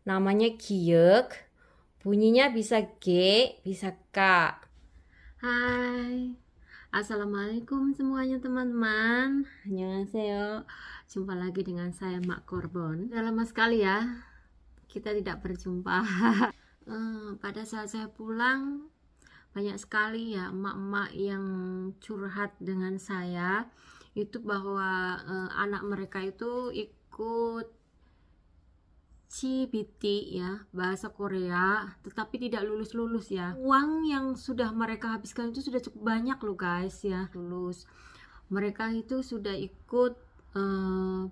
namanya giek, bunyinya bisa G, bisa K. Hai, Assalamualaikum semuanya teman-teman. Annyeonghaseyo. Jumpa lagi dengan saya Mak Korbon. Udah lama sekali ya kita tidak berjumpa. Pada saat saya pulang banyak sekali ya emak-emak yang curhat dengan saya itu bahwa anak mereka itu ikut CBT ya, bahasa Korea, tetapi tidak lulus-lulus ya. Uang yang sudah mereka habiskan itu sudah cukup banyak loh guys ya, lulus. Mereka itu sudah ikut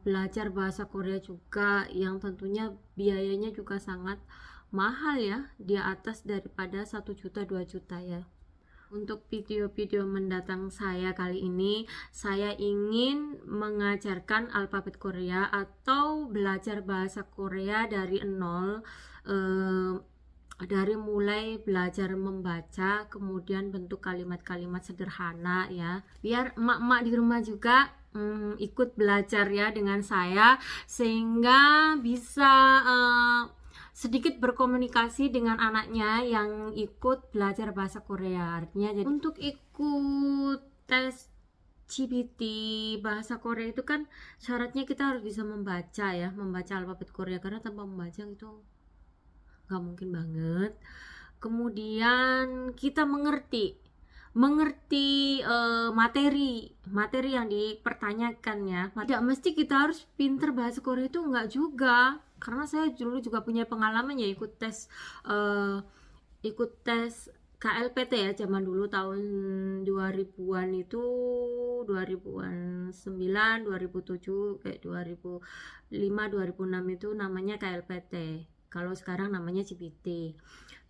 belajar bahasa Korea juga, yang tentunya biayanya juga sangat mahal ya, di atas daripada 1 juta 2 juta ya. Untuk video-video mendatang saya kali ini, saya ingin mengajarkan alfabet Korea atau belajar bahasa Korea dari nol, dari mulai belajar membaca, kemudian bentuk kalimat-kalimat sederhana ya, biar emak-emak di rumah juga ikut belajar ya dengan saya, sehingga bisa sedikit berkomunikasi dengan anaknya yang ikut belajar bahasa Korea. Artinya jadi untuk ikut tes CBT bahasa Korea itu kan syaratnya kita harus bisa membaca ya, membaca alfabet Korea, karena tanpa membaca itu nggak mungkin banget. Kemudian kita mengerti materi yang dipertanyakan ya. Tidak mesti kita harus pinter bahasa Korea, itu enggak juga, karena saya dulu juga punya pengalaman ya ikut tes KLPT ya, zaman dulu tahun 2000-an itu, 2000-an 9, 2007, kayak 2005, 2006 itu namanya KLPT. Kalau sekarang namanya CBT.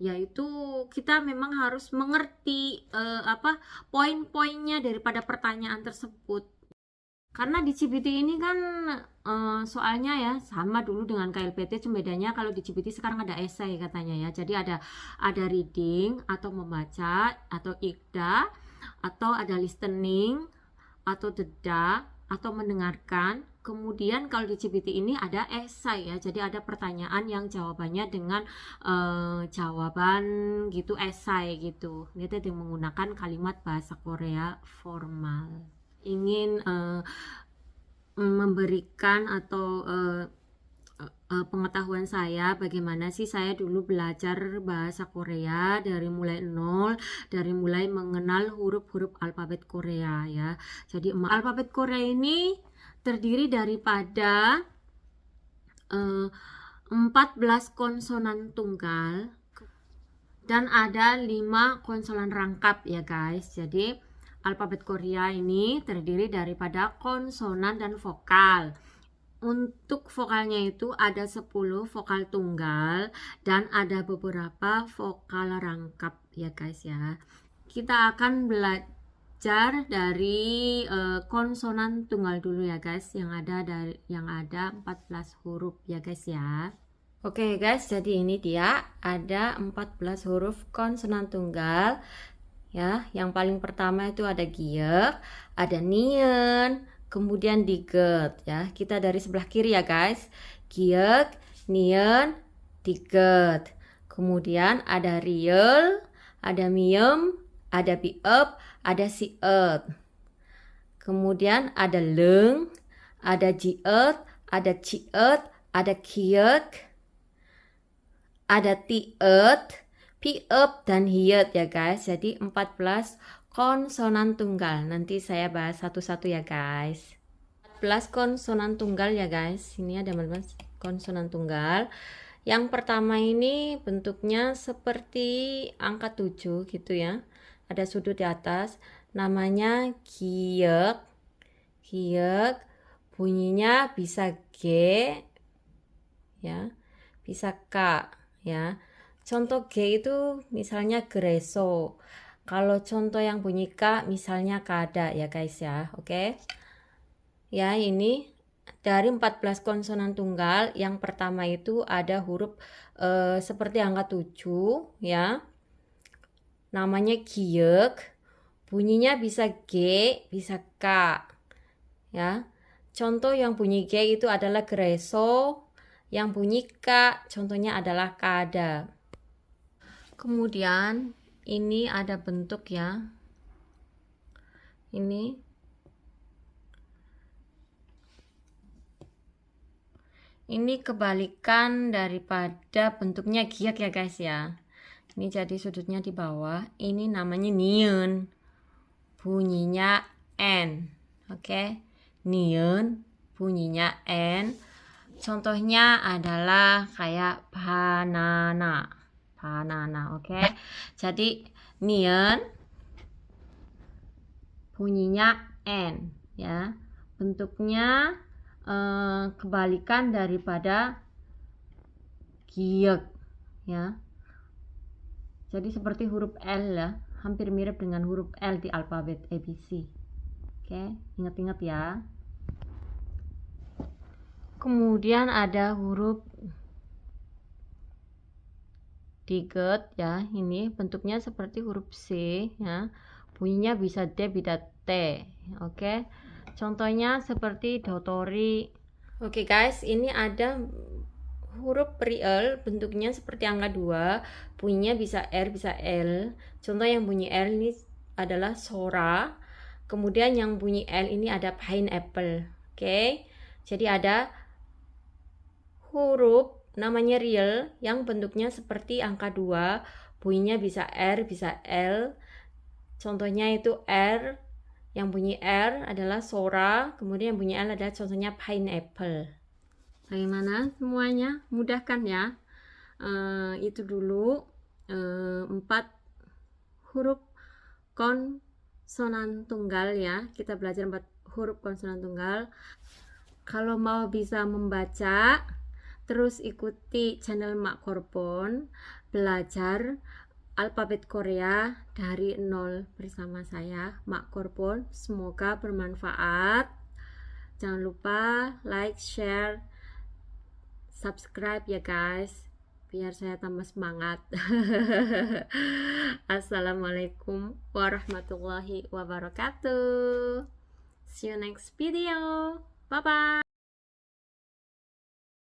Yaitu kita memang harus mengerti poin-poinnya daripada pertanyaan tersebut. Karena di CBT ini kan soalnya ya sama dulu dengan KLPT, cuma bedanya kalau di CBT sekarang ada esai katanya ya. Jadi ada reading atau membaca, atau ikda, atau ada listening, atau deda, atau mendengarkan. Kemudian kalau di CBT ini ada esai ya, jadi ada pertanyaan yang jawabannya dengan jawaban gitu, esai gitu. Kita menggunakan kalimat bahasa Korea formal. Ingin memberikan atau pengetahuan saya bagaimana sih saya dulu belajar bahasa Korea dari mulai nol, dari mulai mengenal huruf-huruf alfabet Korea ya. Jadi alfabet Korea ini terdiri daripada 14 konsonan tunggal dan ada 5 konsonan rangkap ya guys. Jadi alfabet Korea ini terdiri daripada konsonan dan vokal. Untuk vokalnya itu ada 10 vokal tunggal dan ada beberapa vokal rangkap ya guys ya. Kita akan belajar dari konsonan tunggal dulu ya guys, yang ada 14 huruf ya guys ya. Oke guys, jadi ini dia ada 14 huruf konsonan tunggal ya. Yang paling pertama itu ada giek, ada nien, kemudian diget ya. Kita dari sebelah kiri ya guys. Giek, nien, diget. Kemudian ada riel, ada miem, ada biep, ada siet. Kemudian ada leng, ada jiet, ada ciet, ada kiek, ada tiet, piep, dan hiet ya guys. Jadi 14 konsonan tunggal. Nanti saya bahas satu-satu ya guys. 14 konsonan tunggal ya guys. Ini ada 14 konsonan tunggal. Yang pertama ini bentuknya seperti angka 7 gitu ya. Ada sudut di atas. Namanya giek. Giek. Bunyinya bisa G ya. Bisa K ya. Contoh G itu misalnya gereso. Kalau contoh yang bunyi K misalnya kada ya guys ya. Oke. Ya, ini dari 14 konsonan tunggal, yang pertama itu ada huruf seperti angka 7 ya. Namanya giek. Bunyinya bisa G, bisa K. Ya. Contoh yang bunyi G itu adalah gereso. yang bunyi K, contohnya adalah kada. Kemudian ini ada bentuk ya, ini kebalikan daripada bentuknya giak ya guys ya. Ini jadi sudutnya di bawah, ini namanya niun, bunyinya N. Oke, niun bunyinya N. Contohnya adalah kayak banana, oke. Jadi niun bunyinya N ya, bentuknya kebalikan daripada giek ya. Jadi seperti huruf L ya, hampir mirip dengan huruf L di alfabet ABC. Oke, ingat-ingat ya. Kemudian ada huruf diget ya, ini bentuknya seperti huruf C ya. Bunyinya bisa D, bisa T. Oke. Contohnya seperti dotori. Oke guys, ini ada huruf real, bentuknya seperti angka 2, bunyinya bisa R, bisa L. Contoh yang bunyi R ini adalah sora. Kemudian yang bunyi L ini ada pineapple. Oke. Jadi ada huruf namanya real yang bentuknya seperti angka 2, bunyinya bisa R, bisa L. Contohnya itu R, yang bunyi R adalah sora, kemudian yang bunyi L adalah contohnya pineapple. Bagaimana semuanya? Mudah kan ya? Itu dulu 4 huruf konsonan tunggal ya. Kita belajar 4 huruf konsonan tunggal. Kalau mau bisa membaca, terus ikuti channel Mak Korpon, belajar alfabet Korea dari nol bersama saya, Mak Korpon. Semoga bermanfaat. Jangan lupa like, share, subscribe ya guys, biar saya tambah semangat. Assalamualaikum warahmatullahi wabarakatuh. See you next video. Bye bye.